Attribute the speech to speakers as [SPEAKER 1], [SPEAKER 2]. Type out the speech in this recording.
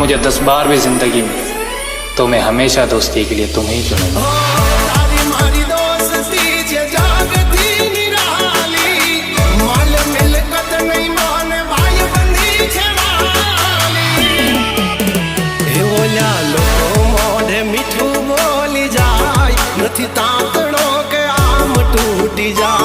[SPEAKER 1] मुझे 10 बार भी जिंदगी में, तो मैं हमेशा दोस्ती के लिए तुम्हें ही चुनूंगा।
[SPEAKER 2] मीठू बोली जाय, નથી તાતણો કે આમ તૂટી જાય।